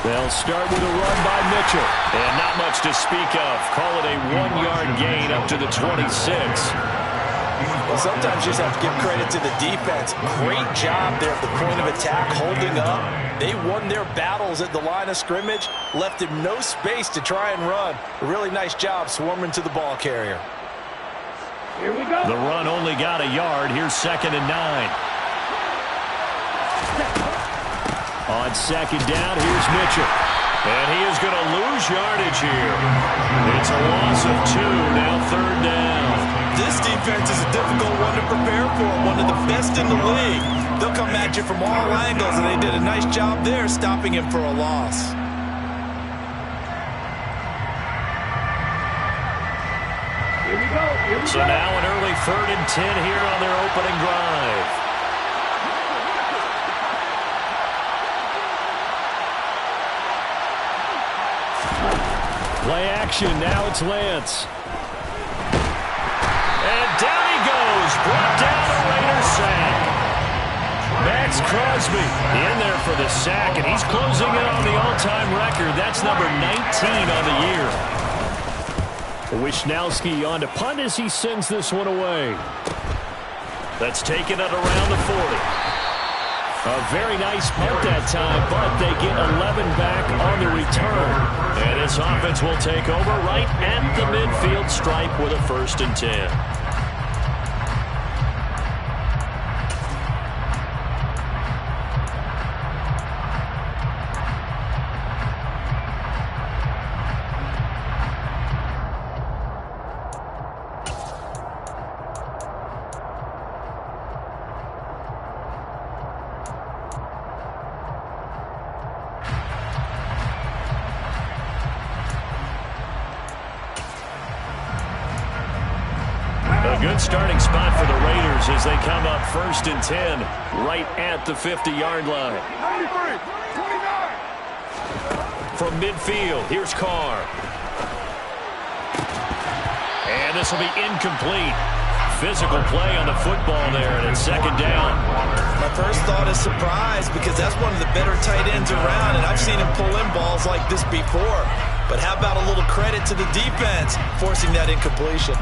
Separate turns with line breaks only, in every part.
They'll start with a run by Mitchell. And not much to speak of. Call it a 1-yard gain up to the 26.
Well, sometimes you just have to give credit to the defense. Great job there at the point of attack, holding up. They won their battles at the line of scrimmage, left him no space to try and run. A really nice job swarming to the ball carrier.
Here we go. The run only got a yard. Here's 2nd and 9. On 2nd down, here's Mitchell. And he is going to lose yardage here. It's a loss of 2, now 3rd down.
This defense is a difficult one to prepare for, one of the best in the league. They'll come at you from all angles, and they did a nice job there stopping him for a loss.
Here we go. So now an early 3rd and 10 here on their opening drive. Play action, now it's Lance. And down he goes, brought down a Raider sack. Max Crosby in there for the sack, and he's closing in on the all-time record. That's number 19 on the year. Wishnowski on to punt as he sends this one away. That's taken at around the 40. A very nice punt that time, but they get 11 back on the return. And this offense will take over right at the midfield stripe with a 1st and 10. A good starting spot for the Raiders as they come up 1st and 10 right at the 50-yard line. 29. From midfield, here's Carr. And this will be incomplete. Physical play on the football there, and it's 2nd down.
My first thought is surprise because that's one of the better tight ends around, and I've seen him pull in balls like this before. But how about a little credit to the defense forcing that incompletion?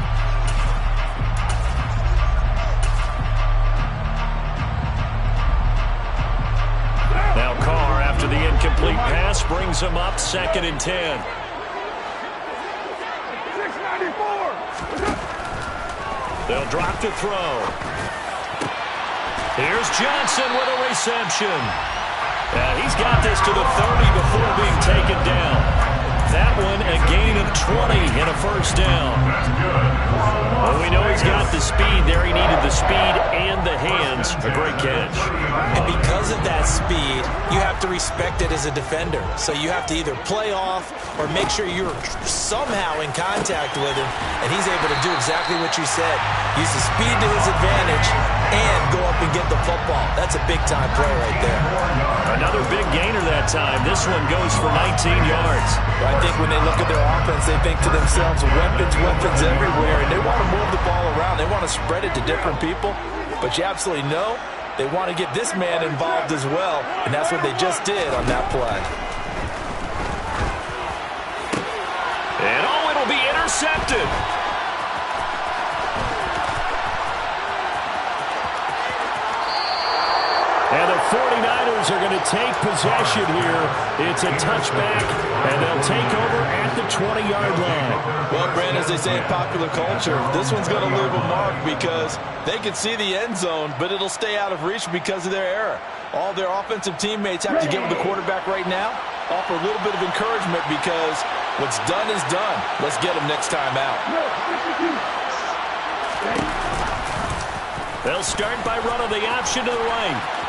Now Carr, after the incomplete pass, brings him up 2nd and 10. 694. They'll drop to throw. Here's Johnson with a reception. He's got this to the 30 before being taken down. That one a gain of 20 and a 1st down. Well, we know he's got the speed there. He needed the speed and the hands. A great catch.
And because of that speed, you have to respect it as a defender. So you have to either play off or make sure you're somehow in contact with him. And he's able to do exactly what you said. Use the speed to his advantage and go up and get the football. That's a big-time play right there.
Another big gainer that time. This one goes for 19 yards.
I think when they look at their offense, they think to themselves, weapons, weapons everywhere. And they want to move the ball around. They want to spread it to different people. But you absolutely know they want to get this man involved as well. And that's what they just did on that play.
And it'll be intercepted. And the 49ers are going to take possession here. It's a touchback, and they'll take over at the 20-yard line.
Well, Brand, as they say in popular culture, this one's going to leave a mark because they can see the end zone, but it'll stay out of reach because of their error. All their offensive teammates have to get with the quarterback right now, offer a little bit of encouragement because what's done is done. Let's get them next time out.
They'll start by running the option to the right.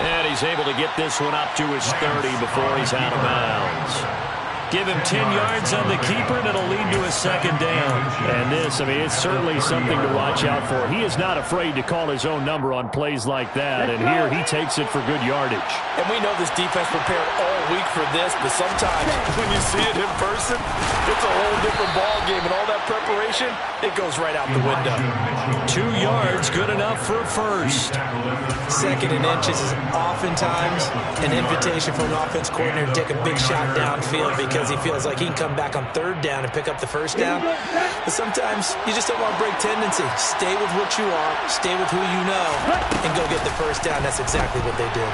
And he's able to get this one up to his 30 before he's out of bounds. Give him 10 yards on the keeper, and it'll lead to a 2nd down. And this, it's certainly something to watch out for. He is not afraid to call his own number on plays like that, and here he takes it for good yardage.
And we know this defense prepared all week for this, but sometimes when you see it in person, it's a whole different ball game, and all that preparation, it goes right out the window.
2 yards, good enough for a first.
2nd and inches is oftentimes an invitation for an offense coordinator to take a big shot downfield because he feels like he can come back on 3rd down and pick up the first down. But sometimes you just don't want to break tendency. Stay with what you are, stay with who you know, and go get the first down. That's exactly what they did.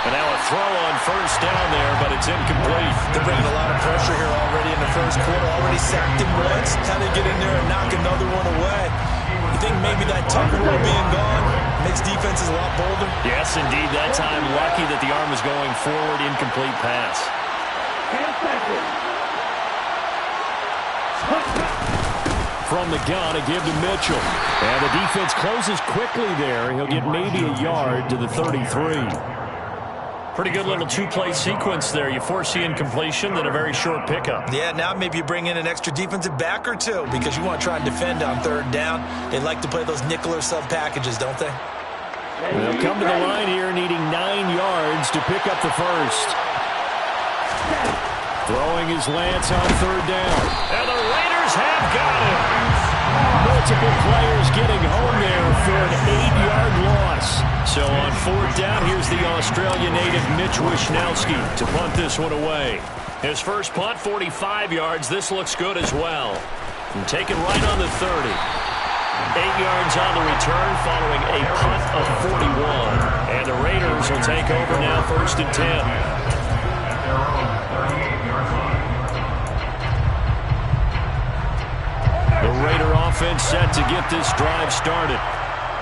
And now a throw on 1st down there, but it's incomplete.
They're bringing a lot of pressure here already in the 1st quarter. Already sacked him once. How to get in there and knock another one away. You think maybe that tuck rule being gone makes defenses a lot bolder?
Yes, indeed. That time, lucky that the arm was going forward. Incomplete pass. From the gun, a give to Mitchell. And the defense closes quickly there. He'll get maybe a yard to the 33. Pretty good little 2-play sequence there. You force the incompletion, then a very short pickup.
Yeah, now maybe you bring in an extra defensive back or 2 because you want to try and defend on 3rd down. They like to play those nickel or sub packages, don't they?
They'll come to the line here needing 9 yards to pick up the first. Throwing his Lance on 3rd down. And the Raiders have got him. Multiple players getting home there for an 8-yard loss. So on 4th down, here's the Australian native Mitch Wishnowsky to punt this one away. His first punt, 45 yards. This looks good as well. And taken right on the 30. 8 yards on the return following a punt of 41. And the Raiders will take over now 1st and 10. The Raider offense set to get this drive started.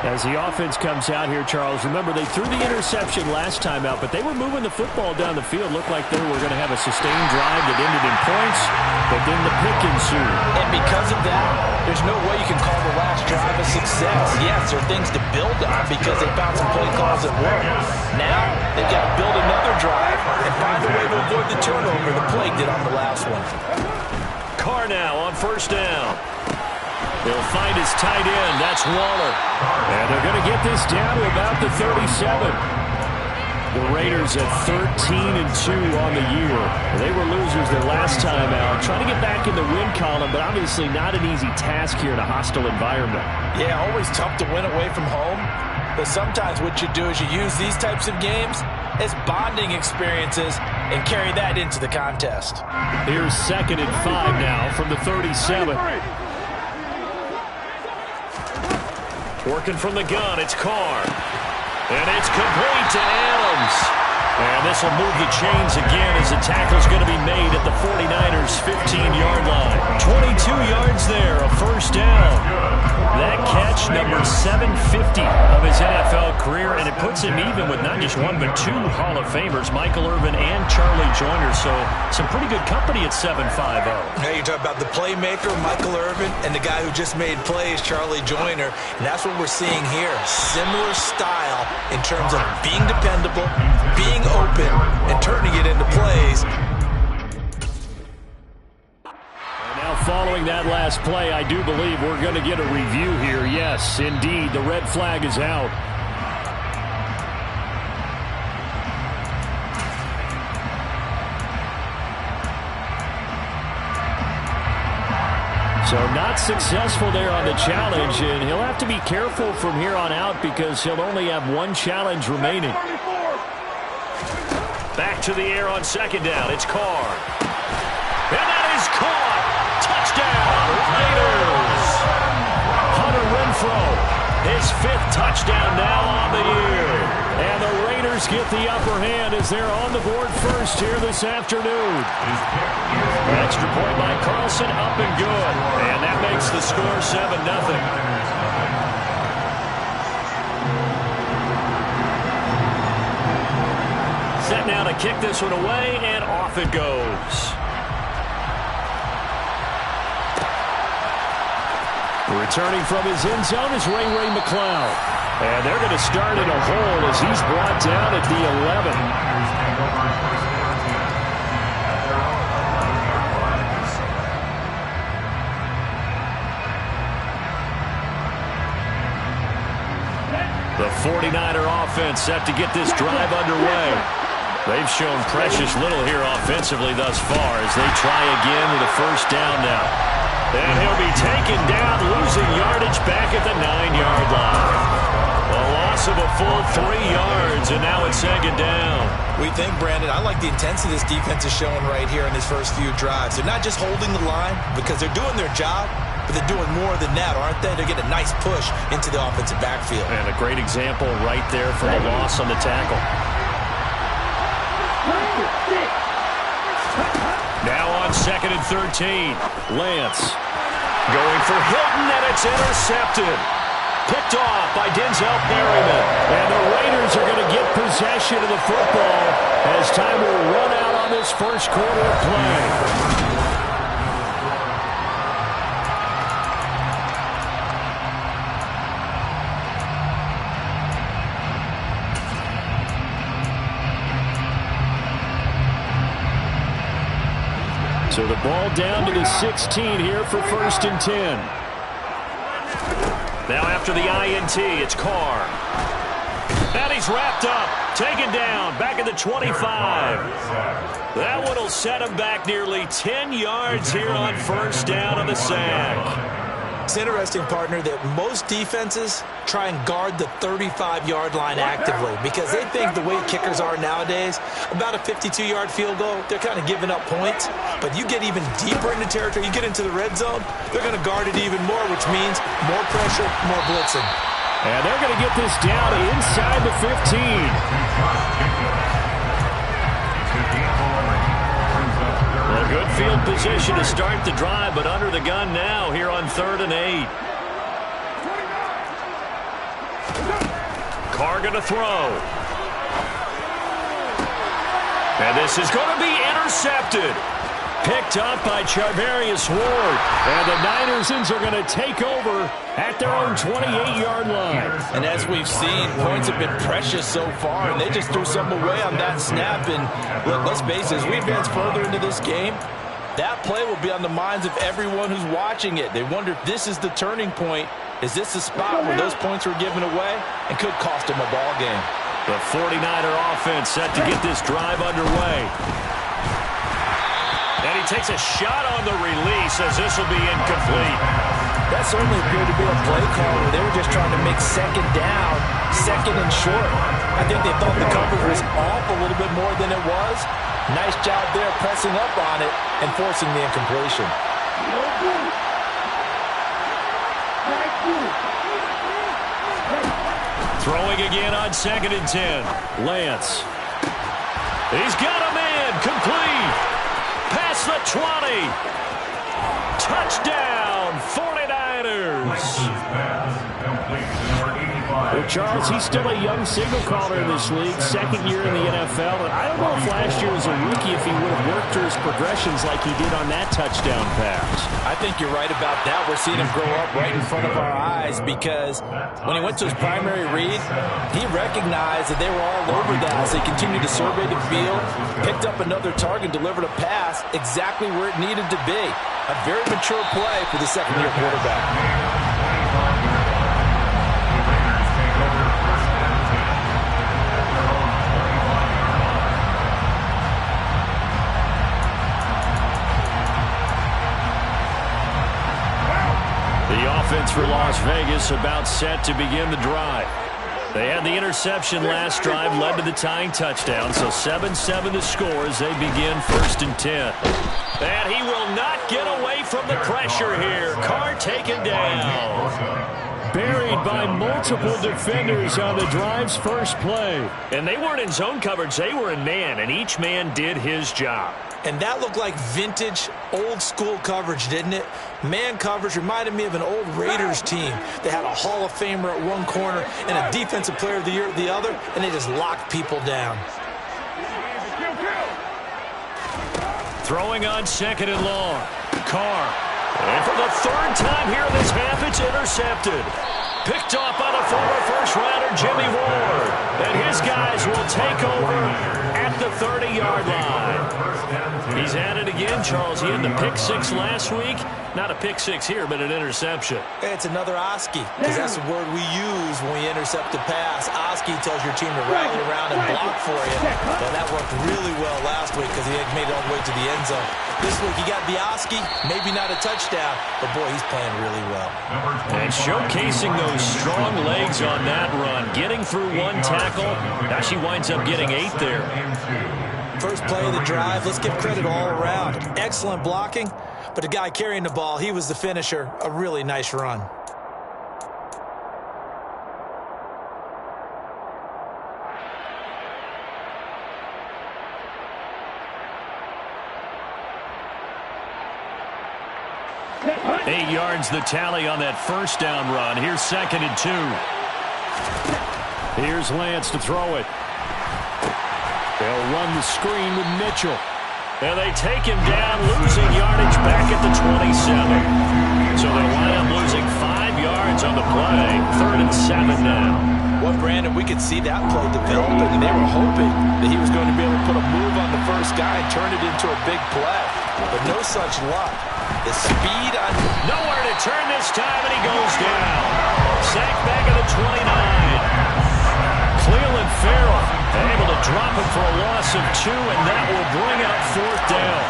As the offense comes out here, Charles, remember they threw the interception last time out, but they were moving the football down the field. Looked like they were going to have a sustained drive that ended in points, but then the pick ensued.
And because of that, there's no way you can call the last drive a success. Yes, there are things to build on because they found some play calls that work. Now, they've got to build another drive and find a way to avoid the turnover the play did on the last one.
Carr now on 1st down. He'll find his tight end. That's Waller. And they're going to get this down to about the 37. The Raiders at 13-2 on the year. They were losers their last time out. Trying to get back in the win column, but obviously not an easy task here in a hostile environment.
Yeah, always tough to win away from home. But sometimes what you do is you use these types of games as bonding experiences and carry that into the contest.
Here's 2nd and 5 now from the 37. Working from the gun, it's Carr. And it's complete to Adams. And this will move the chains again as the tackle's going to be made at the 49ers' 15-yard line. 22 yards there, a 1st down. That catch, number 750 of his NFL career, and it puts him even with not just 1 but 2 Hall of Famers, Michael Irvin and Charlie Joyner. So some pretty good company at 7'5".
Now you talk about the playmaker, Michael Irvin, and the guy who just made plays, Charlie Joyner. And that's what we're seeing here. Similar style in terms of being dependable, being open, and turning it into plays.
Following that last play, I do believe we're going to get a review here. Yes, indeed, the red flag is out. So not successful there on the challenge, and he'll have to be careful from here on out because he'll only have 1 challenge remaining. Back to the air on 2nd down. It's Carr. And that is caught. Touchdown, Raiders! Hunter Renfrow, his 5th touchdown now on the year. And the Raiders get the upper hand as they're on the board first here this afternoon. Extra point by Carlson, up and good. And that makes the score 7-0. Set now to kick this one away, and off it goes. Returning from his end zone is Ray McCloud. And they're going to start in a hole as he's brought down at the 11. The 49er offense set to get this drive underway. They've shown precious little here offensively thus far as they try again with a first down now. And he'll be taken down, losing yardage back at the 9-yard line. A loss of a full 3 yards, and now it's second down.
We think, Brandon, I like the intensity this defense is showing right here in these first few drives. They're not just holding the line because they're doing their job, but they're doing more than that, aren't they? They're getting a nice push into the offensive backfield.
And a great example right there for the loss on the tackle. Now on 2nd and 13. Lance going for Hilton, and it's intercepted. Picked off by Denzel Perryman. And the Raiders are going to get possession of the football as time will run out on this first quarter of play. So the ball down to the 16 here for 1st and 10. Now after the INT, it's Carr. And he's wrapped up, taken down, back at the 25. That one will set him back nearly 10 yards here on first down on the sack.
It's interesting, partner, that most defenses try and guard the 35-yard line actively because they think the way kickers are nowadays, about a 52-yard field goal, they're kind of giving up points. But you get even deeper into territory, you get into the red zone, they're going to guard it even more, which means more pressure, more blitzing.
And they're going to get this down inside the 15. Well, good field position to start the drive, but under the gun now here on 3rd and 8. Carr going to throw. And this is going to be intercepted. Picked up by Charvarius Ward. And the Niners are going to take over at their own 28-yard line.
And as we've seen, points have been precious so far, and they just threw some away on that snap. And look, let's face it, as we advance further into this game, that play will be on the minds of everyone who's watching it. They wonder if this is the turning point. Is this the spot where those points were given away and could cost them a ball game?
The 49er offense set to get this drive underway. And he takes a shot on the release as this will be incomplete.
That certainly appeared to be a play call where they were just trying to make second down, second and short. I think they thought the coverage was off a little bit more than it was. Nice job there pressing up on it and forcing the incompletion.
Throwing again on 2nd and 10. Lance. He's got a man. Complete. Past the 20. Touchdown, 49ers. Well, Charles, he's still a young signal caller in this league, 2nd year in the NFL. And I don't know if last year as a rookie if he would have worked through his progressions like he did on that touchdown pass.
I think you're right about that. We're seeing him grow up right in front of our eyes because when he went to his primary read, he recognized that they were all over that. So he continued to survey the field, picked up another target, delivered a pass exactly where it needed to be. A very mature play for the second-year quarterback.
Offense for Las Vegas about set to begin the drive. They had the interception last drive, led to the tying touchdown, so 7-7 the score as they begin 1st and 10. And he will not get away from the pressure here. Carr taken down. Buried by multiple defenders on the drive's first play. And they weren't in zone coverage, they were in man, and each man did his job.
And that looked like vintage, old-school coverage, didn't it? Man coverage reminded me of an old Raiders team. They had a Hall of Famer at one corner and a Defensive Player of the Year at the other, and they just locked people down.
Throwing on 2nd and long. Carr. And for the 3rd time here in this half, it's intercepted. Picked off by the former first-rounder Jimmy Ward. And his guys will take over at the 30-yard line. He's at it again, Charles. He had the pick six last week. Not a pick six here, but an interception.
It's another Oski, because that's the word we use when we intercept a pass. Oski tells your team to rally around and block for you. Well, that worked really well last week because he had made it all the way to the end zone. This week he got the Oski, maybe not a touchdown, but boy, he's playing really well.
And showcasing those strong legs on that run, getting through one tackle. Now she winds up getting 8 there.
First play of the drive, let's give credit all around. Excellent blocking, but the guy carrying the ball, he was the finisher. A really nice run.
Eight yards the tally on that first down run. Here's 2nd and 2. Here's Lance to throw it. They'll run the screen with Mitchell. And they take him down, losing yardage back at the 27. So they'll wind up losing 5 yards on the play. 3rd and 7 now.
Well, Brandon, we could see that play developing, and they were hoping that he was going to be able to put a move on the first guy and turn it into a big play. But no such luck. The speed on...
Nowhere to turn this time, and he goes down. Sacked back at the 29. Cleveland Farrell able to drop him for a loss of 2, and that will bring up 4th down.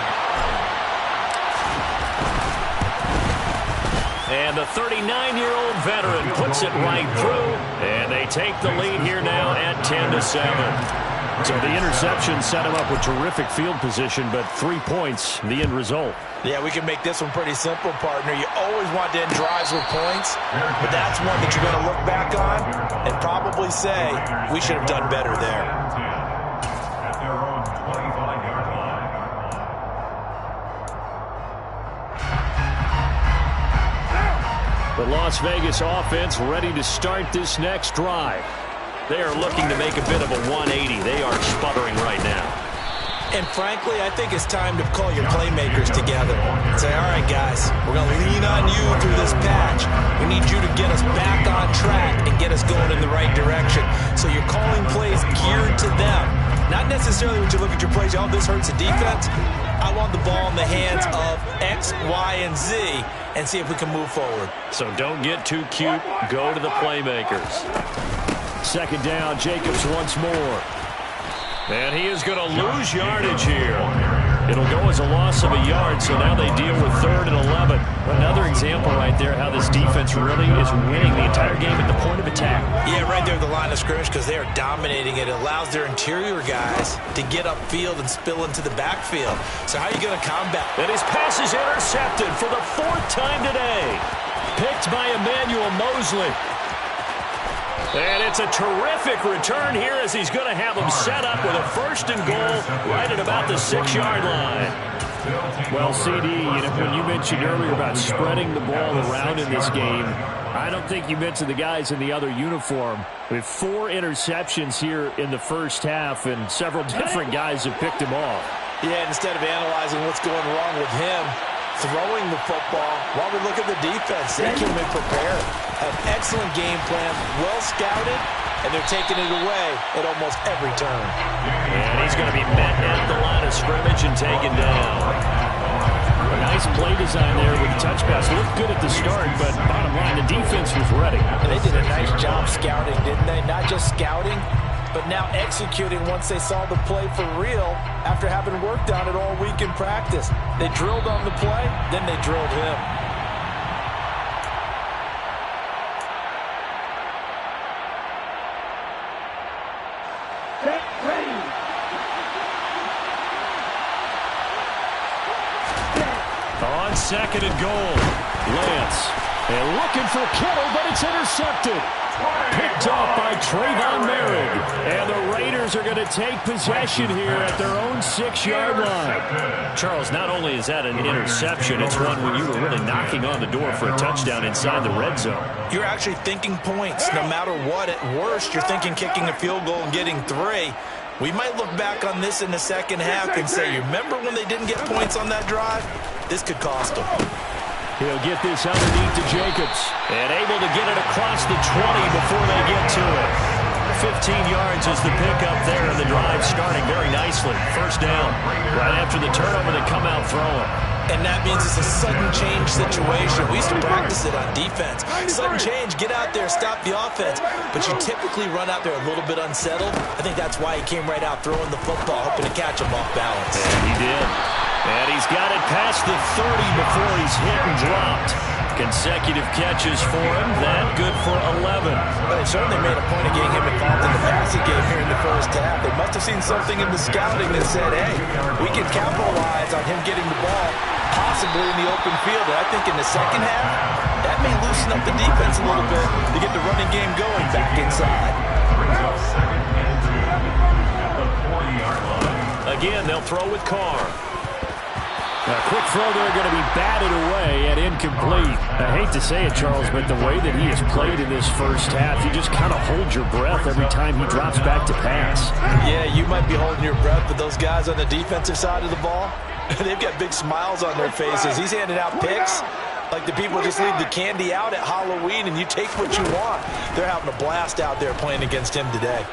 And the 39-year-old veteran puts it right through, and they take the lead here now at 10-7. So the interception set him up with terrific field position, but 3 points, the end result.
Yeah, we can make this one pretty simple, partner. You always want to end drives with points, but that's one that you're going to look back on and probably say, we should have done better there.
The Las Vegas offense ready to start this next drive. They are looking to make a bit of a 180. They are sputtering right now.
And frankly, I think it's time to call your playmakers together and say, all right, guys, we're going to lean on you through this patch. We need you to get us back on track and get us going in the right direction. So you're calling plays geared to them. Not necessarily when you look at your plays, oh, this hurts the defense. I want the ball in the hands of X, Y, and Z and see if we can move forward.
So don't get too cute. Go to the playmakers. 2nd down, Jacobs once more. And he is going to lose yardage here. It'll go as a loss of a yard, so now they deal with 3rd and 11. Another example right there how this defense really is winning the entire game at the point of attack.
Yeah, right there at the line of scrimmage because they are dominating it. It allows their interior guys to get upfield and spill into the backfield. So how are you going to combat?
And his pass is intercepted for the 4th time today. Picked by Emmanuel Mosley. And it's a terrific return here as he's going to have them set up with a 1st and goal right at about the 6-yard line. Well, CD, when you mentioned earlier about spreading the ball around in this game, I don't think you mentioned the guys in the other uniform. With 4 interceptions here in the first half, and several different guys have picked him off.
Yeah, instead of analyzing what's going wrong with him, throwing the football, while we look at the defense, they came in prepared. An excellent game plan, well scouted, and they're taking it away at almost every turn.
And he's going to be met at the line of scrimmage and taken down. A nice play design there with the touch pass. Looked good at the start, but bottom line, the defense was ready.
And they did a nice job scouting, didn't they? Not just scouting, but now executing once they saw the play for real after having worked on it all week in practice. They drilled on the play, then they drilled him.
On 2nd and goal, Lance. And looking for Kittle, but it's intercepted. Picked off by Trayvon Merrick. And the Raiders are going to take possession here at their own 6-yard line. Charles, not only is that an interception, it's one when you were really knocking on the door for a touchdown inside the red zone.
You're actually thinking points no matter what. At worst, you're thinking kicking a field goal and getting 3. We might look back on this in the second half and say, you remember when they didn't get points on that drive? This could cost them.
He'll get this underneath to Jacobs. And able to get it across the 20 before they get to it. 15 yards is the pickup there, and the drive starting very nicely. First down. Right after the turnover, they come out throwing.
And that means it's a sudden change situation. We used to practice it on defense. Sudden change, get out there, stop the offense. But you typically run out there a little bit unsettled. I think that's why he came right out throwing the football, hoping to catch him off balance.
And he did. And he's got it past the 30 before he's hit and dropped. Consecutive catches for him. That good for 11.
Well, they certainly made a point of getting him involved in the passing game here in the first half. They must have seen something in the scouting that said, hey, we can capitalize on him getting the ball, possibly in the open field. And I think in the second half, that may loosen up the defense a little bit to get the running game going back inside.
Again, they'll throw with Carr. A quick throw there, going to be batted away and incomplete. I hate to say it, Charles, but the way that he has played in this first half, you just kind of hold your breath every time he drops back to pass.
Yeah, you might be holding your breath, but those guys on the defensive side of the ball, they've got big smiles on their faces. He's handing out picks like the people just leave the candy out at Halloween and you take what you want. They're having a blast out there playing against him today.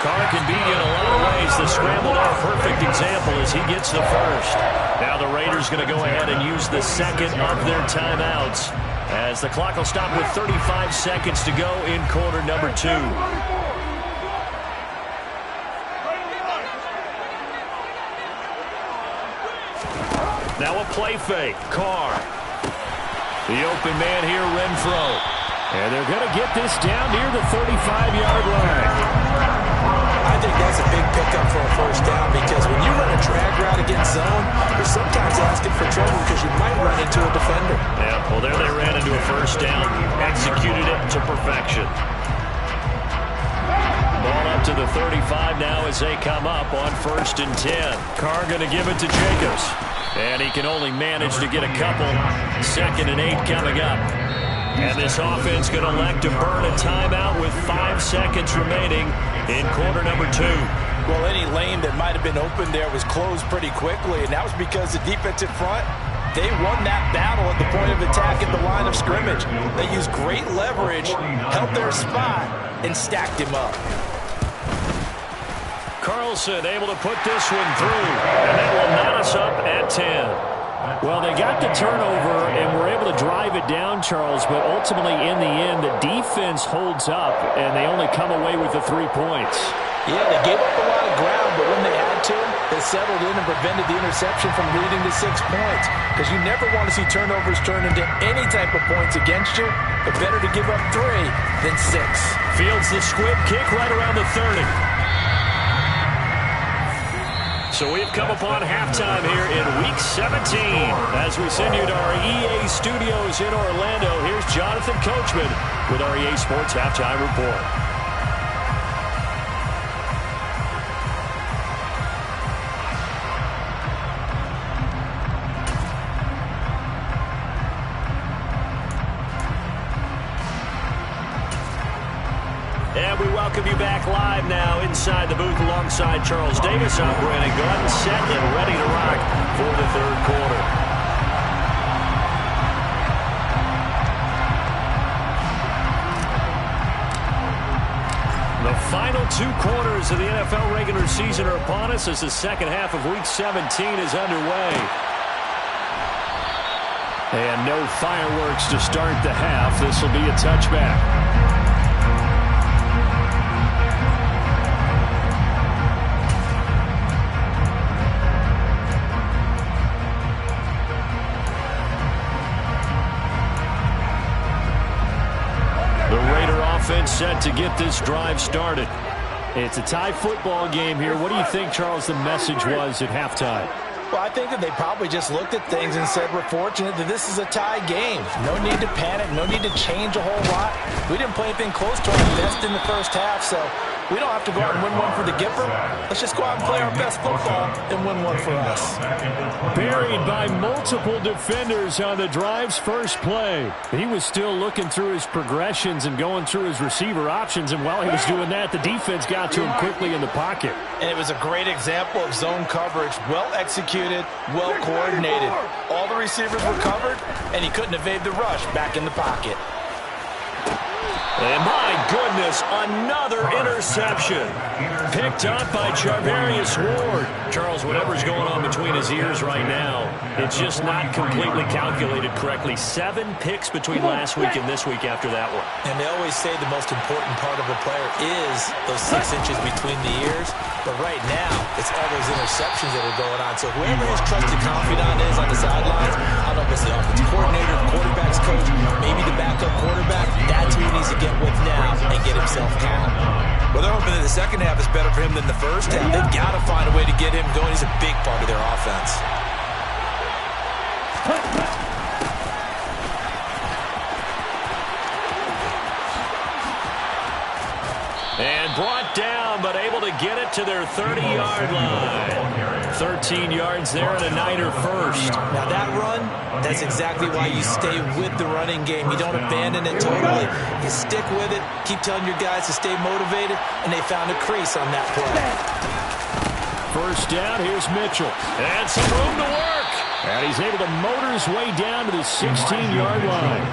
Carr can beat you in a lot of ways. The scrambled off perfect example as he gets the first. Now the Raiders going to go ahead and use the second of their timeouts as the clock will stop with 35 seconds to go in quarter number 2. Now a play fake. Carr. The open man here, Renfro. And they're going to get this down near the 35-yard line.
I think that's a big pickup for a first down because when you run a drag route against zone, you're sometimes asking for trouble because you might run into a defender.
Yeah, well, there they ran into a first down, executed it to perfection. Ball up to the 35 now as they come up on 1st and 10. Carr going to give it to Jacobs. And he can only manage to get a couple. 2nd and 8 coming up. And this offense going to elect to burn a timeout with 5 seconds remaining in quarter number 2.
Well, any lane that might have been open there was closed pretty quickly, and that was because the defensive front, they won that battle at the point of attack at the line of scrimmage. They used great leverage, held their spot, and stacked him up.
Carlson able to put this one through, and that will knot us up at 10. Well, they got the turnover and were able to drive it down, Charles, but ultimately in the end, the defense holds up, and they only come away with the 3 points.
Yeah, they gave up a lot of ground, but when they had to, they settled in and prevented the interception from leading to 6 points. Because you never want to see turnovers turn into any type of points against you, but better to give up 3 than 6.
Fields the squib kick right around the 30. So we've come upon halftime here in Week 17. As we send you to our EA studios in Orlando, here's Jonathan Coachman with our EA Sports Halftime Report. And we welcome you back live now inside the booth alongside Charles Davis. I'm Brandon Gordon, set and ready to rock for the 3rd quarter. The final 2 quarters of the NFL regular season are upon us as the second half of Week 17 is underway. And no fireworks to start the half. This will be a touchback. Offense set to get this drive started. It's a tie football game here. What do you think, Charles, the message was at halftime?
Well, I think that they probably just looked at things and said, we're fortunate that this is a tie game. No need to panic. No need to change a whole lot. We didn't play anything close to our best in the first half, so we don't have to go out and win one for the Gipper. Let's just go out and play our best football and win one for us.
Buried by multiple defenders on the drive's first play. He was still looking through his progressions and going through his receiver options, and while he was doing that, the defense got to him quickly in the pocket.
And it was a great example of zone coverage. Well executed, well coordinated. All the receivers were covered, and he couldn't evade the rush back in the pocket.
And my goodness, another interception. Picked up by Charvarius Ward. Charles, whatever's going on between his ears right now, it's just not completely calculated correctly. 7 picks between last week and this week after that one.
And they always say the most important part of a player is those 6 inches between the ears. But right now, it's all those interceptions that are going on. So whoever his trusted confidant is on the sidelines, I don't know if it's the offensive coordinator, the quarterback's coach, maybe the backup quarterback, that's who he needs to get with now and get himself calm. Well, they're hoping that the second half is better for him than the first half. They've got to find a way to get him going. He's a big part of their offense.
And brought down, but able to get it to their 30-yard line. 13 yards there and a Niner first.
Now that run, that's exactly why you stay with the running game. You don't abandon it totally. You stick with it, keep telling your guys to stay motivated, and they found a crease on that play.
First down, here's Mitchell. And some room to work. And he's able to motor his way down to the 16-yard line.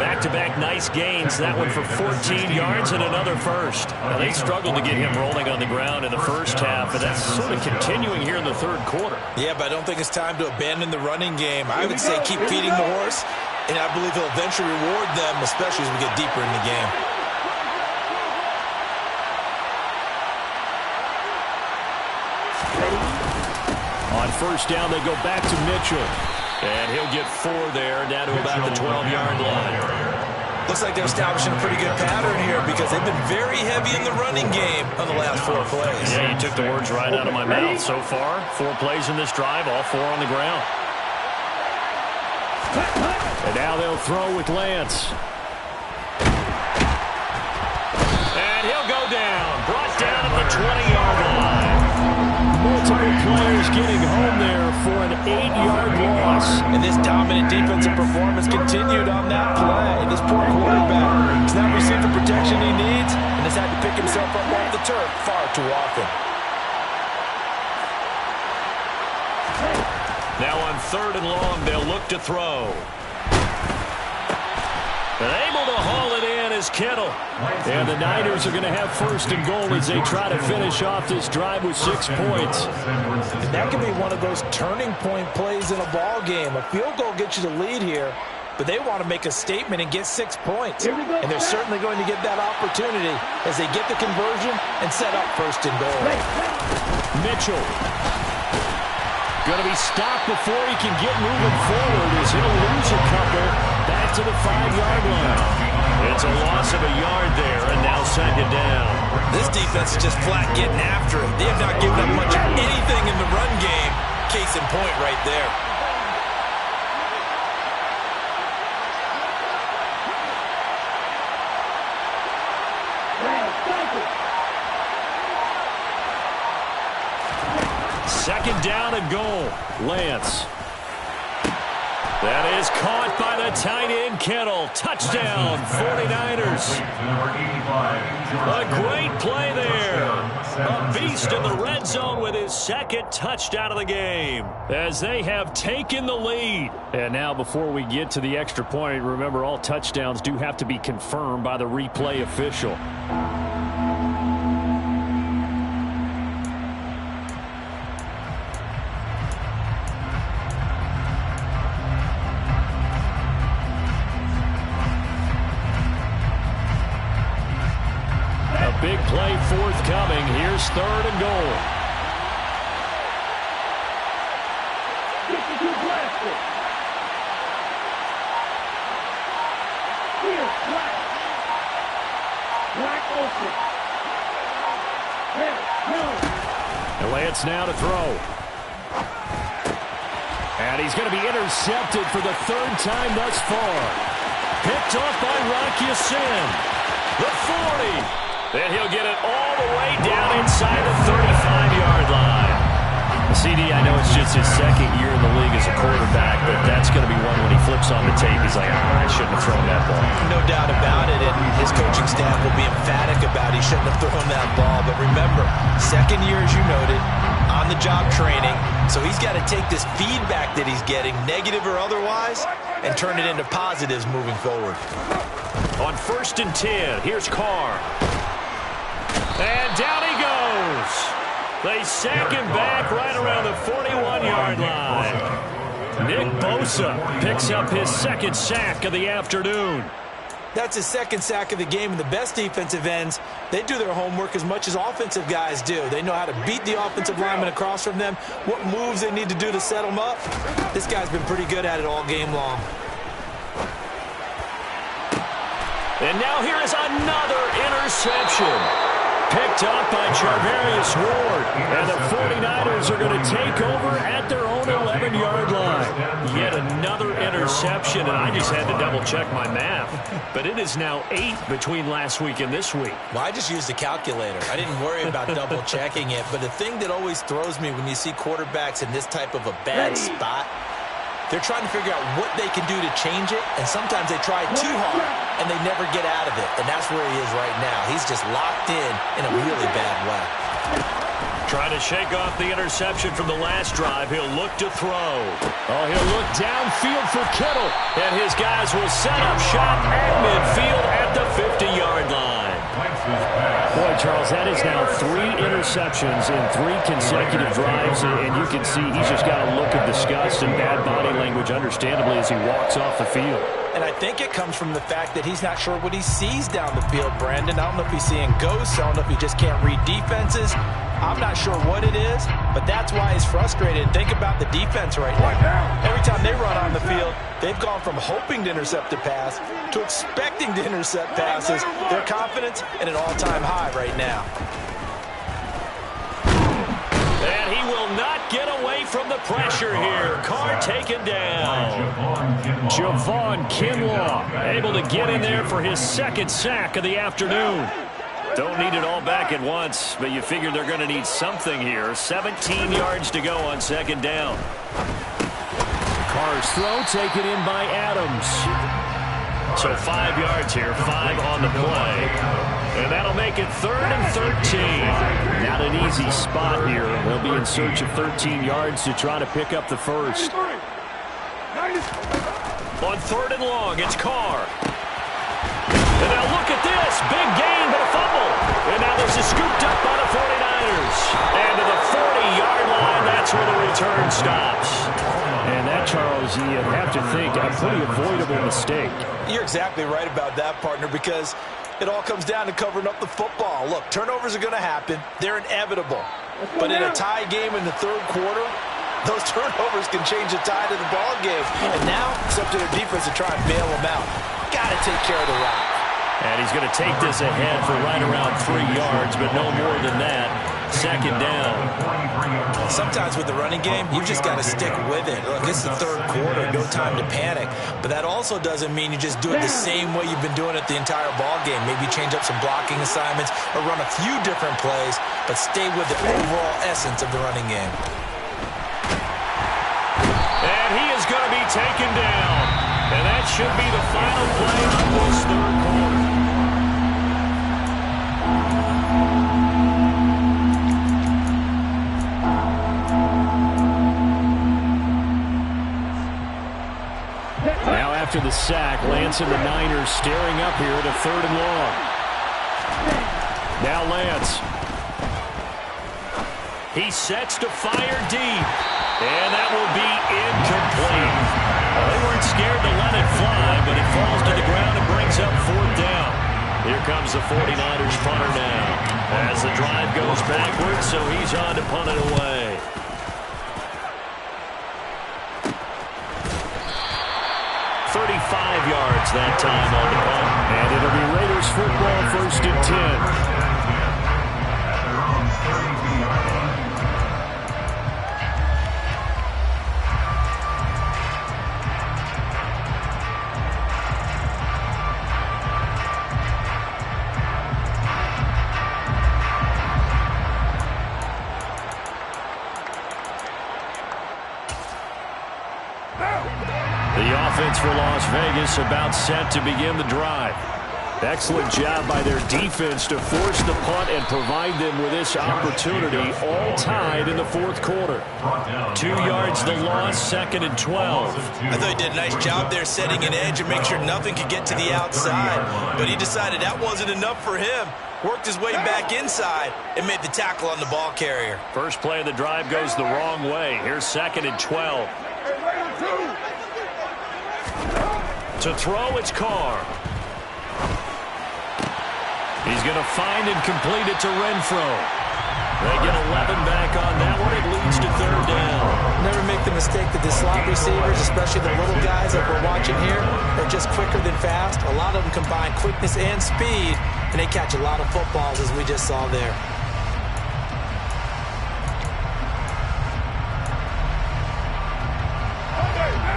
Back-to-back nice gains. That one for 14 yards and another first. Now, they struggled to get him rolling on the ground in the first half, but that's sort of continuing here in the third quarter.
Yeah, but I don't think it's time to abandon the running game. I would say keep feeding the horse, and I believe he'll eventually reward them, especially as we get deeper in the game.
On first down, they go back to Mitchell. And he'll get 4 there, down to about the 12-yard line.
Looks like they're establishing a pretty good pattern here because they've been very heavy in the running game on the last 4 plays.
Yeah, you took the words right out of my mouth so far. 4 plays in this drive, all 4 on the ground. And now they'll throw with Lance. And he'll go down, brought down at the 20-yard line. Multiple players getting home there for an 8-yard loss.
And this dominant defensive performance continued on that play. This poor quarterback has not received the protection he needs and has had to pick himself up off the turf far too often.
Now on 3rd and long, they'll look to throw. And able to haul it in is Kittle. And the Niners are going to have 1st and goal as they try to finish off this drive with 6 points.
And that could be one of those turning point plays in a ball game. A field goal gets you the lead here, but they want to make a statement and get 6 points. And they're certainly going to get that opportunity as they get the conversion and set up 1st and goal.
Mitchell going to be stopped before he can get moving forward as he'll lose a couple back to the 5-yard line. It's a loss of a yard there, and now 2nd down.
This defense is just flat getting after it. They have not given up much of anything in the run game. Case in point right there.
Second down and goal. Lance. That is caught by the tight end, Kittle. Touchdown, 49ers. A great play there. A beast in the red zone with his 2nd touchdown of the game as they have taken the lead. And now before we get to the extra point, remember all touchdowns do have to be confirmed by the replay official. Big play forthcoming. Here's 3rd and goal. And Lance now to throw. And he's going to be intercepted for the 3rd time thus far. Picked off by Rock Ya-Sin. The 40. And he'll get it all the way down inside the 35-yard line. CD, I know it's just his 2nd year in the league as a quarterback, but that's going to be one when he flips on the tape. He's like, I shouldn't have thrown that ball.
No doubt about it, and his coaching staff will be emphatic about he shouldn't have thrown that ball. But remember, 2nd year, as you noted, on-the-job training, so he's got to take this feedback that he's getting, negative or otherwise, and turn it into positives moving forward.
On 1st and 10, here's Carr. And down he goes. They sack him back right around the 41-yard line. Nick Bosa picks up his 2nd sack of the afternoon.
That's his 2nd sack of the game, and the best defensive ends, they do their homework as much as offensive guys do. They know how to beat the offensive lineman across from them, what moves they need to do to set them up. This guy's been pretty good at it all game long.
And now here is another interception. Picked up by Charvarius Ward. And the 49ers are going to take over at their own 11-yard line. Yet another interception, and I just had to double-check my math. But it is now 8 between last week and this week.
Well, I just used a calculator. I didn't worry about double-checking it. But the thing that always throws me when you see quarterbacks in this type of a bad spot, they're trying to figure out what they can do to change it, and sometimes they try too hard, and they never get out of it. And that's where he is right now. He's just locked in a really bad way.
Trying to shake off the interception from the last drive. He'll look to throw. Oh, he'll look downfield for Kittle. And his guys will set up shop at midfield at the 50-yard line. Boy, Charles, that is now 3 interceptions in 3 consecutive drives, and you can see he's just got a look of disgust and bad body language, understandably, as he walks off the field.
And I think it comes from the fact that he's not sure what he sees down the field, Brandon. I don't know if he's seeing ghosts. I don't know if he just can't read defenses. I'm not sure what it is, but that's why he's frustrated. And think about the defense right now. Every time they run on the field, they've gone from hoping to intercept a pass to expecting to intercept passes. Their confidence at an all-time high right now.
And he will not get away from the pressure here. Carr taken down. Javon Kinlaw able to get in there for his 2nd sack of the afternoon. Don't need it all back at once, but you figure they're going to need something here. 17 yards to go on 2nd down. Carr's throw taken in by Adams. So 5 yards here, 5 on the play. And that'll make it 3rd and 13. Not an easy spot here. They'll be in search of 13 yards to try to pick up the first. On 3rd and long, it's Carr. And now look at this. Big gain, but a fumble. And now this is scooped up by the 49ers. And to the 40-yard line, that's where the return stops. And that, Charles, you have to think a pretty avoidable mistake.
You're exactly right about that, partner, because it all comes down to covering up the football. Look, turnovers are going to happen. They're inevitable. But in a tie game in the 3rd quarter, those turnovers can change the tide of the ball game. And now it's up to their defense to try and bail them out. Got to take care of the rock.
And he's going to take this ahead for right around 3 yards, but no more than that. 2nd down.
Sometimes with the running game, you just got to stick with it. Look, it's the 3rd quarter, no time to panic. But that also doesn't mean you just do it the same way you've been doing it the entire ball game. Maybe change up some blocking assignments or run a few different plays, but stay with the overall essence of the running game.
And he is going to be taken down. And that should be the final play of this 3rd quarter. Now after the sack, Lance and the Niners staring up here at a 3rd and long. Now Lance. He sets to fire deep. And that will be incomplete. Well, they weren't scared to let it fly, but it falls to the ground and brings up 4th down. Here comes the 49ers punter now. As the drive goes backwards, so he's on to punt it away. Yards that time on the punt. And it'll be Raiders football, 1st and 10. The offense for Las Vegas about set to begin the drive. Excellent job by their defense to force the punt and provide them with this opportunity, all tied in the fourth quarter. 2 yards the loss, 2nd and 12.
I thought he did a nice job there setting an edge and make sure nothing could get to the outside. But he decided that wasn't enough for him. Worked his way back inside and made the tackle on the ball carrier.
First play of the drive goes the wrong way. Here's 2nd and 12. To throw, it's Carr. He's going to find and complete it to Renfro. They get 11 back on that one. It leads to 3rd down.
Never make the mistake that the slot receivers, especially the little guys like we're watching here, are just quicker than fast. A lot of them combine quickness and speed, and they catch a lot of footballs, as we just saw there.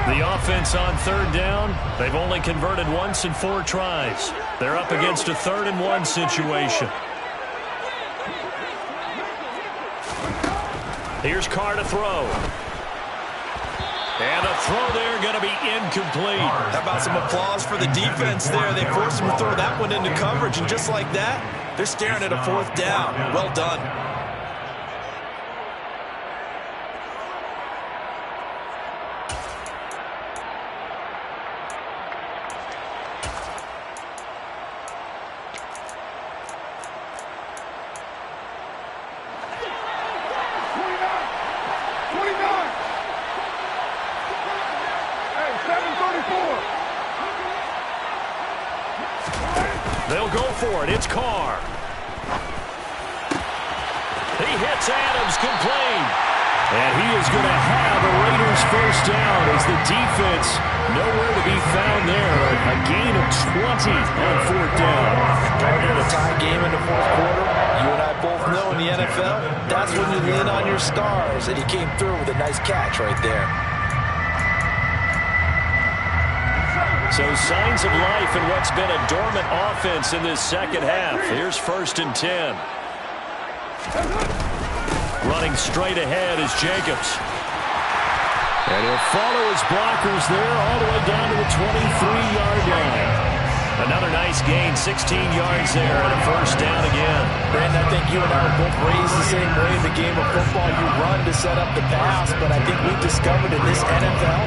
The offense on 3rd down, they've only converted once in 4 tries. They're up against a 3rd and 1 situation. Here's Carr to throw. And a throw there going to be incomplete.
How about some applause for the defense there? They forced him to throw that one into coverage, and just like that, they're staring at a 4th down. Well done.
They'll go for it. It's Carr. He hits Adams complete. And he is going to have a Raiders first down as the defense nowhere to be found there. A gain of 20 on 4th down.
In a tie game in the 4th quarter, you and I both know in the NFL, that's when you lean on your stars. And he came through with a nice catch right there.
So signs of life in what's been a dormant offense in this 2nd half. Here's 1st and 10. Running straight ahead is Jacobs. And he'll follow his blockers there all the way down to the 23-yard line. Another nice gain, 16 yards there, and a first down again.
Brandon, I think you and I were both raised the same way in the game of football. You run to set up the pass, but I think we've discovered in this NFL,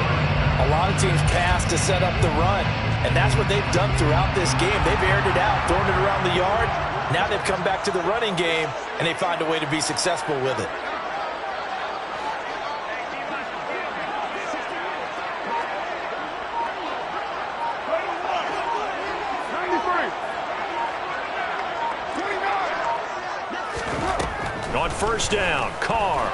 a lot of teams pass to set up the run, and that's what they've done throughout this game. They've aired it out, thrown it around the yard. Now they've come back to the running game, and they find a way to be successful with it.
On first down, Carr.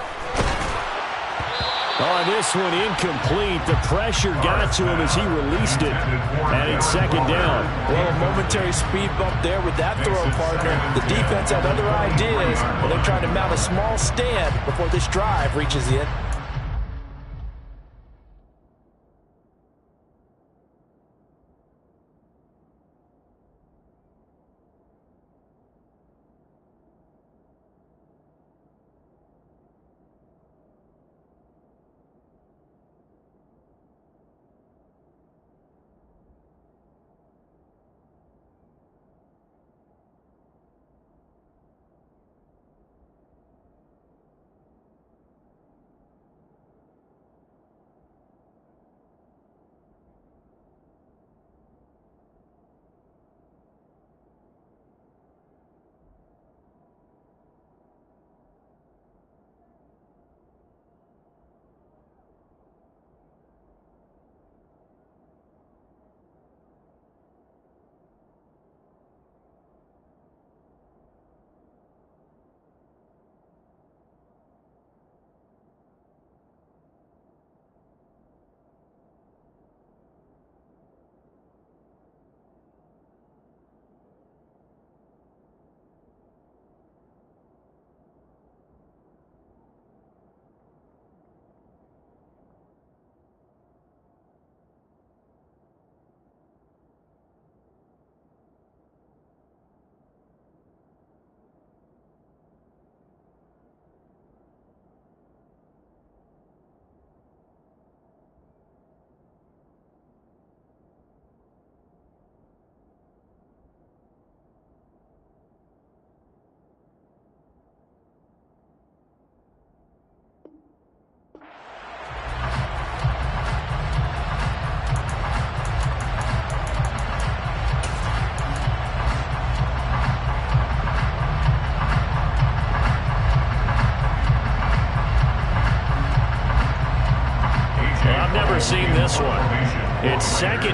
On this one, incomplete. The pressure got to him as he released it. And it's 2nd down.
Well, a momentary speed bump there with that throw, partner. The defense had other ideas, but they're trying to mount a small stand before this drive reaches the end.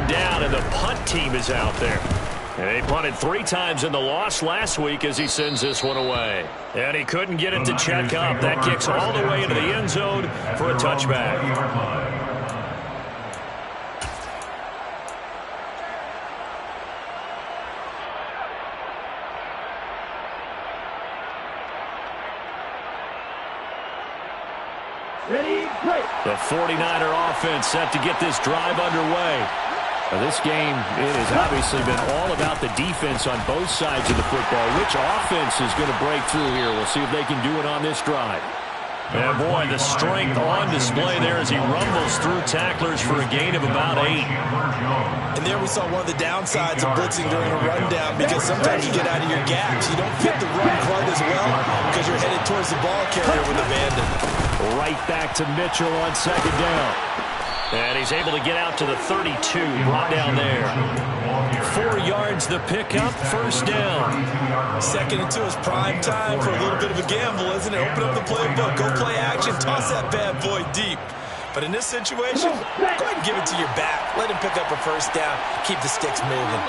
second down, and the punt team is out there. And they punted 3 times in the loss last week as he sends this one away. And he couldn't get it to check up. That kicks all the way into the end zone for a touchback. The 49er offense set to get this drive underway. This game, it has obviously been all about the defense on both sides of the football. Which offense is going to break through here? We'll see if they can do it on this drive. And boy, the strength on display there as he rumbles through tacklers for a gain of about 8.
And there we saw one of the downsides of blitzing during a rundown, because sometimes you get out of your gaps. You don't fit the run quite as well because you're headed towards the ball carrier with abandon.
Right back to Mitchell on second down. And he's able to get out to the 32, brought down there. 4 yards the pickup, first down.
2nd and 2 is prime time for a little bit of a gamble, isn't it? Open up the playbook, go play action, toss that bad boy deep. But in this situation, go ahead and give it to your back. Let him pick up a first down. Keep the sticks moving.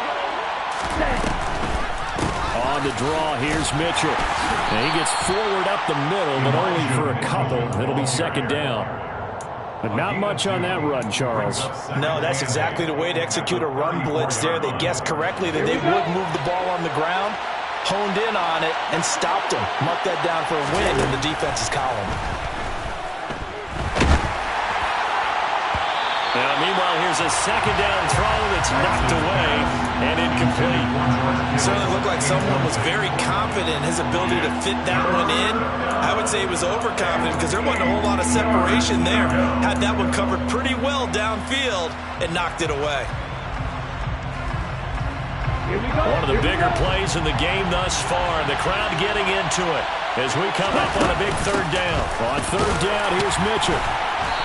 On the draw, here's Mitchell. And he gets forward up the middle, but only for a couple. It'll be second down. But not much on that run, Charles.
No, that's exactly the way to execute a run blitz there. They guessed correctly that they would move the ball on the ground, honed in on it, and stopped him. Mark that down for a win in the defense's column.
Now, meanwhile, here's a second down throw that's knocked away and incomplete.
It certainly looked like someone was very confident in his ability to fit that one in. I would say he was overconfident because there wasn't a whole lot of separation there. Had that one covered pretty well downfield and knocked it away.
One of the bigger plays in the game thus far, and the crowd getting into it as we come up on a big third down. On third down, here's Mitchell.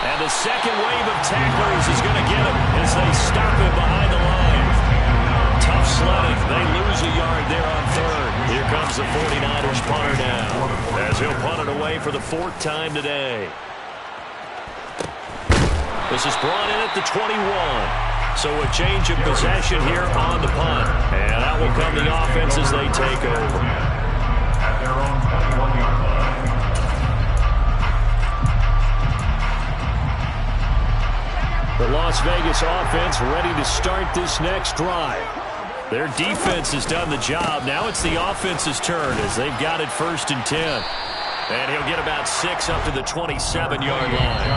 And the second wave of tacklers is going to get him as they stop him behind the line. Tough sledding. They lose a yard there on third. Here comes the 49ers punter now, as he'll punt it away for the 4th time today. This is brought in at the 21. So a change of possession here on the punt. And that will come the offense as they take over.
At their own 21-yard line.
The Las Vegas offense ready to start this next drive. Their defense has done the job. Now it's the offense's turn as they've got it 1st and 10. And he'll get about 6 up to the 27-yard line.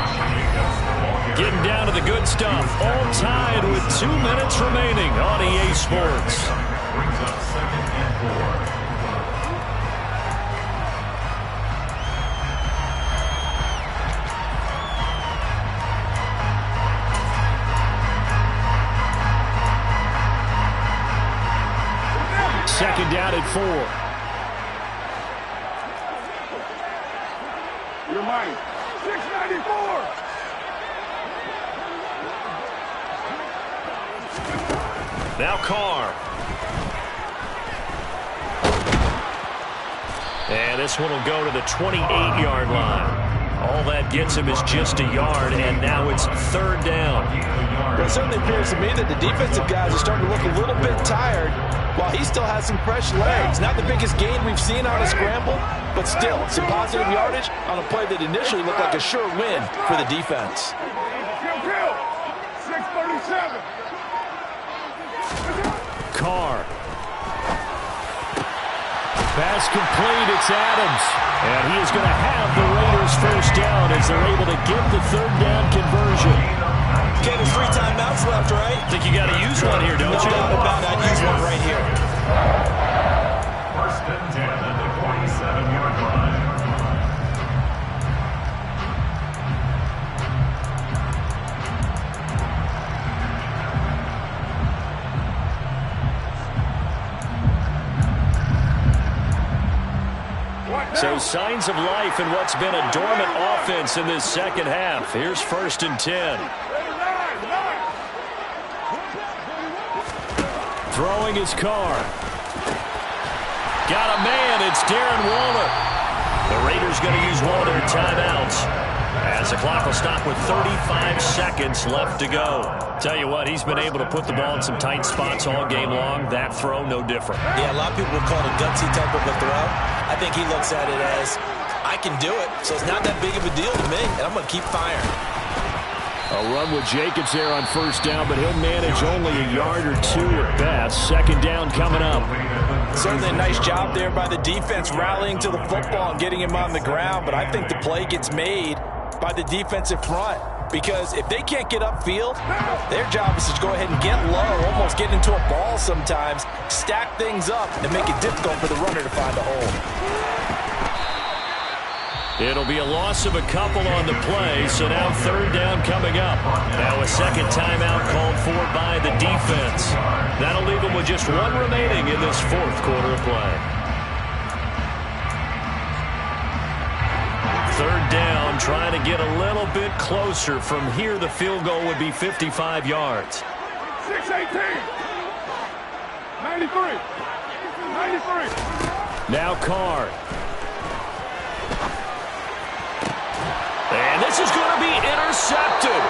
Getting down to the good stuff. All tied with 2 minutes remaining on EA Sports.
Brings up 2nd and 4.
Second down at 4.
Your money. 694.
Now Carr. And this one will go to the 28-yard line. All that gets him is just a yard, and now it's third down.
Well, it certainly appears to me that the defensive guys are starting to look a little bit tired while he still has some fresh legs. Not the biggest gain we've seen on a scramble, but still some positive yardage on a play that initially looked like a sure win for the defense.
637.
Carr. Pass complete, it's Adams. And he is going to have the Raiders first down as they're able to get the third down conversion.
Okay, there's 3 timeouts left, right?
I think you got to use one here, don't you?
No doubt about it. I'd use one right here.
1st and 10 at the 47-yard line.
So signs of life in what's been a dormant offense in this second half. Here's 1st and 10. Throwing his Carr. Got a man. It's Darren Waller. The Raiders going to use one of their timeouts. As the clock will stop with 35 seconds left to go. Tell you what, he's been able to put the ball in some tight spots all game long. That throw, no different.
Yeah, a lot of people would call it a gutsy type of a throw. I think he looks at it as, I can do it, so it's not that big of a deal to me, and I'm going to keep firing.
A run with Jacobs there on first down, but he'll manage only a yard or two at best. Second down coming up.
Certainly a nice job there by the defense rallying to the football and getting him on the ground, but I think the play gets made by the defensive front, because if they can't get upfield, their job is to go ahead and get low, almost get into a ball sometimes, stack things up, and make it difficult for the runner to find a hole.
It'll be a loss of a couple on the play, so now third down coming up. Now a second timeout called for by the defense. That'll leave them with just one remaining in this fourth quarter of play. Third down, trying to get a little bit closer. From here, the field goal would be 55 yards.
6-18. 93. 93.
Now Carr. And this is going to be intercepted.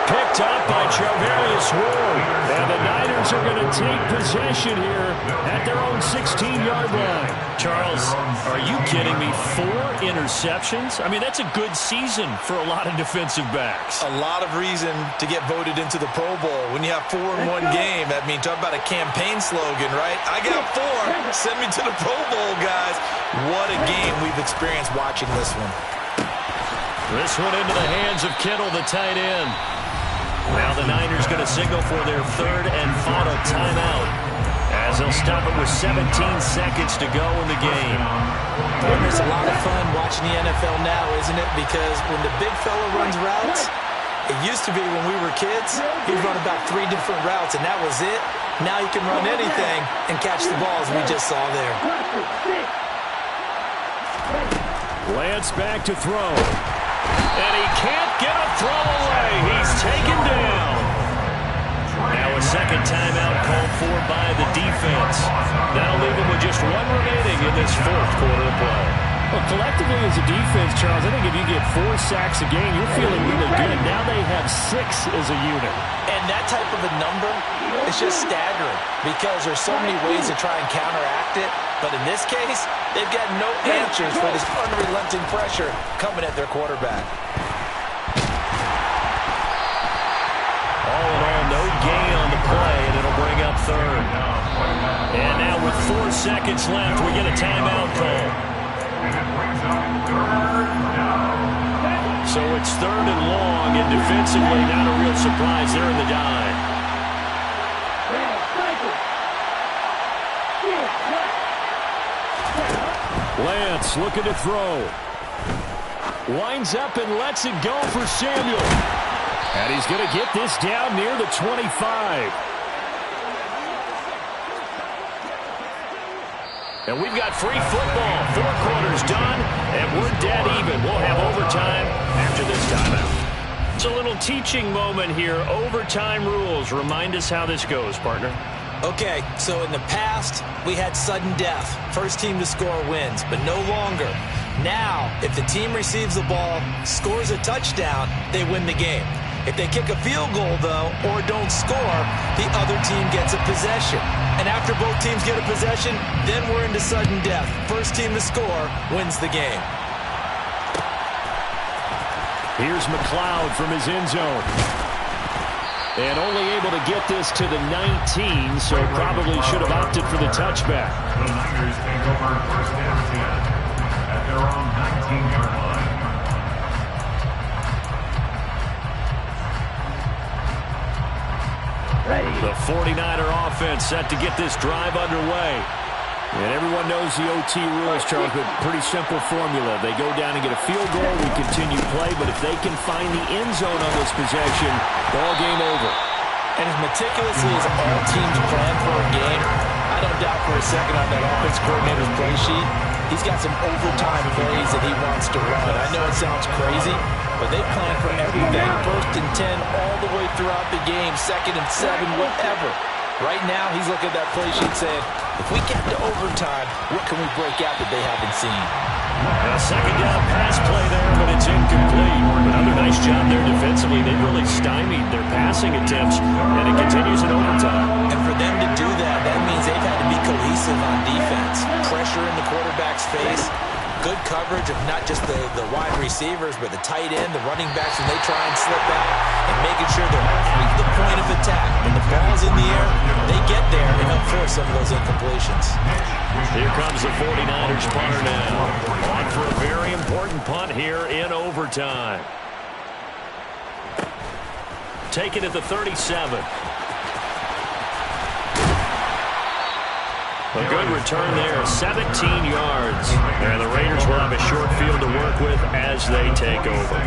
Picked up by Charvarius Ward. And the Niners are going to take possession here at their own 16-yard line. Charles, are you kidding me? 4 interceptions? I mean, that's a good season for a lot of defensive backs.
A lot of reason to get voted into the Pro Bowl. When you have 4 in one game, I mean, talk about a campaign slogan, right? I got 4. Send me to the Pro Bowl, guys. What a game we've experienced watching this one.
This one into the hands of Kittle, the tight end. Now the Niners going to signal for their third and final timeout, as they'll stop it with 17 seconds to go in the game.
It's a lot of fun watching the NFL now, isn't it? Because when the big fella runs routes, it used to be when we were kids, he'd run about 3 different routes, and that was it. Now he can run anything and catch the ball, as we just saw there.
Lance back to throw. And he can't get a throw away. He's taken down. Now a second timeout called for by the defense. That'll leave him with just 1 remaining in this fourth quarter of play. Well, collectively as a defense, Charles, I think if you get 4 sacks a game, you're feeling really good. Now they have 6 as a unit.
And that type of a number is just staggering, because there's so many ways to try and counteract it. But in this case, they've got no answers for this unrelenting pressure coming at their quarterback.
All in all, no gain on the play, and it'll bring up third. And now with 4 seconds left, we get a timeout call. So it's third and long, and defensively, not a real surprise. They're in the dive. Lance looking to throw. Winds up and lets it go for Samuel. And he's going to get this down near the 25. And we've got free football. 4 quarters done, and we're dead even. We'll have overtime after this timeout. It's a little teaching moment here. Overtime rules. Remind us how this goes, partner.
Okay, so in the past, we had sudden death. First team to score wins, but no longer. Now, if the team receives the ball, scores a touchdown, they win the game. If they kick a field goal, though, or don't score, the other team gets a possession. And after both teams get a possession, then we're into sudden death. First team to score wins the game.
Here's McLeod from his end zone. And only able to get this to the 19, so probably should have opted for the touchback.
The Niners take over first and 10 at their own 19-yard line.
The 49er offense set to get this drive underway. And everyone knows the OT rules, Charles, but pretty simple formula. They go down and get a field goal, we continue play, but if they can find the end zone on this possession, ball game over.
And as meticulously as all teams plan for a game, I don't doubt for a second on that offense coordinator's play sheet, he's got some overtime plays that he wants to run. I know it sounds crazy, but they plan for everything. First and 10 all the way throughout the game, second and 7, whatever. Right now, he's looking at that play sheet saying, if we get to overtime, what can we break out that they haven't seen?
A second down pass play there, but it's incomplete. Another nice job there defensively. They really stymied their passing attempts, and it continues in overtime.
And for them to do that, that means they've had to be cohesive on defense. Pressure in the quarterback's face. Good coverage of not just the wide receivers, but the tight end, the running backs when they try and slip out, and making sure they're at the point of attack. When the ball's in the air, they get there and help force some of those incompletions.
Here comes the 49ers punter now. On for a very important punt here in overtime. Taken at the 37. A good return there, 17 yards. And the Raiders will have a short field to work with as they take over.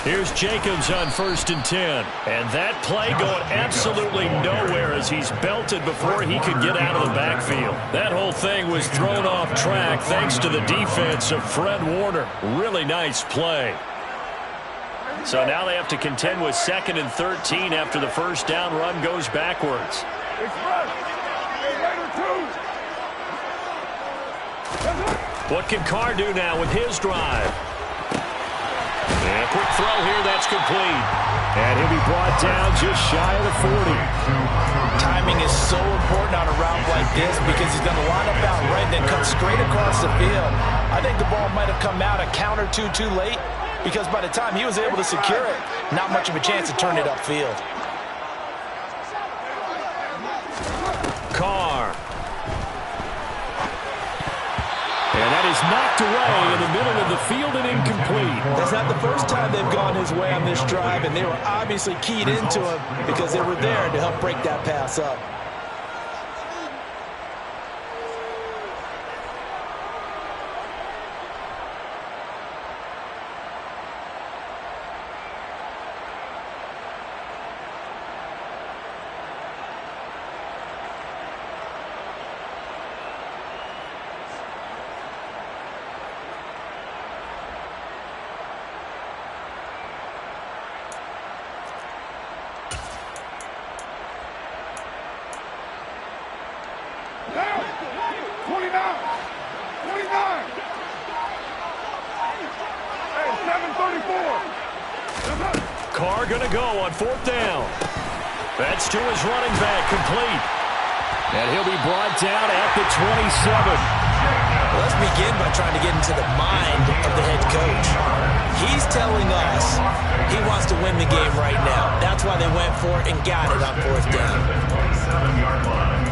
Here's Jacobs on 1st and 10. And that play going absolutely nowhere as he's belted before he could get out of the backfield. That whole thing was thrown off track thanks to the defense of Fred Warner. Really nice play. So now they have to contend with 2nd and 13 after the first down run goes backwards. What can Carr do now with his drive? And a quick throw here, that's complete. And he'll be brought down just shy of the 40.
Timing is so important on a route like this because he's going to line up out right and then cut straight across the field. I think the ball might have come out a count or two too late because by the time he was able to secure it, not much of a chance to turn it upfield.
Carr. And that is knocked away in the middle of the field and incomplete.
That's not the first time they've gone his way on this drive, and they were obviously keyed into him because they were there to help break that pass up.
Carr going to go on 4th down. That's to his running back, complete. And he'll be brought down at the 27.
Let's begin by trying to get into the mind of the head coach. He's telling us he wants to win the game right now. That's why they went for it and got it on 4th down.
27-yard line.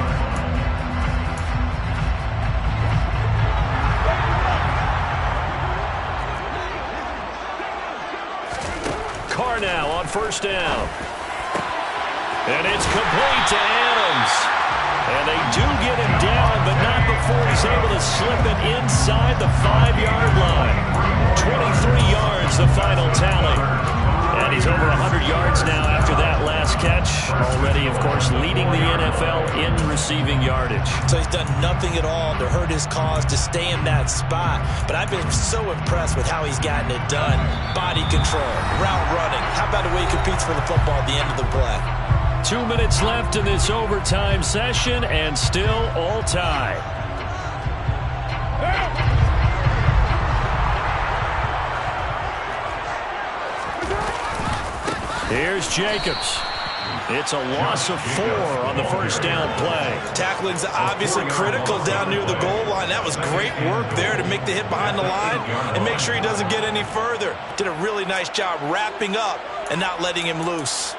Carr now on 1st down. And it's complete to Adams. And they do get him down, but not before he's able to slip it inside the 5-yard line. 23 yards, the final tally. And he's over 100 yards now after that last catch. Already, of course, leading the NFL in receiving yardage.
So he's done nothing at all to hurt his cause, to stay in that spot. But I've been so impressed with how he's gotten it done. Body control, route running. How about the way he competes for the football at the end of the play?
2 minutes left in this overtime session, and still all tied. Here's Jacobs. It's a loss of 4 on the first down play.
Tackling's obviously critical down near the goal line. That was great work there to make the hit behind the line and make sure he doesn't get any further. Did a really nice job wrapping up and not letting him loose.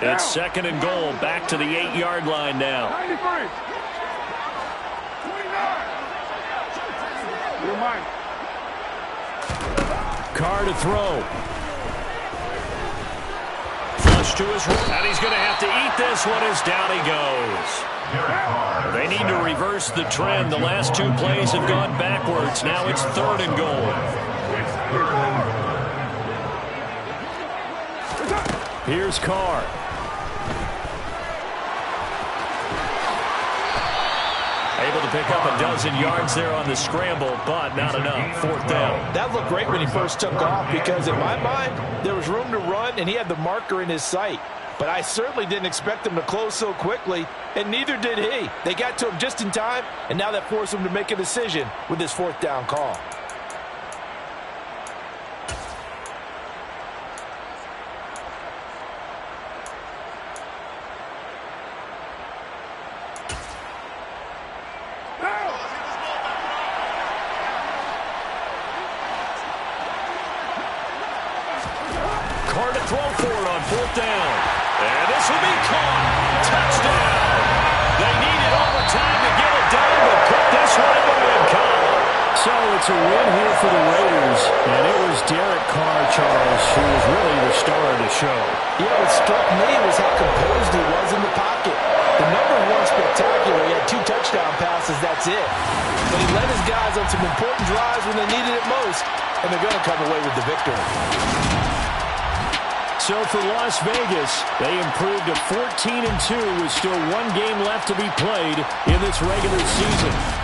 It's 2nd and goal, back to the 8-yard line now.
93. 29. You're mine.
Carr to throw. Flush to his right, and he's going to have to eat this one as down he goes. They need to reverse the trend. The last 2 plays have gone backwards. Now it's 3rd and goal. Here's Carr. Able to pick up a dozen yards there on the scramble, but not enough. Fourth down.
That looked great when he first took off because, in my mind, there was room to run, and he had the marker in his sight. But I certainly didn't expect him to close so quickly, and neither did he. They got to him just in time, and now that forced him to make a decision with his fourth down call.
Carr to throw for it on fourth down. And this will be caught. Touchdown. They needed overtime to get it done, but put this one in the win column. So it's a win here for the Raiders, and it was Derek Carr, Charles, who was really the star of the show.
Yeah, what struck me was how composed he was in the pocket. The number one spectacular. He had 2 touchdown passes, that's it. But he led his guys on some important drives when they needed it most, and they're going to come away with the victory.
So for Las Vegas, they improved to 14-2 with still 1 game left to be played in this regular season.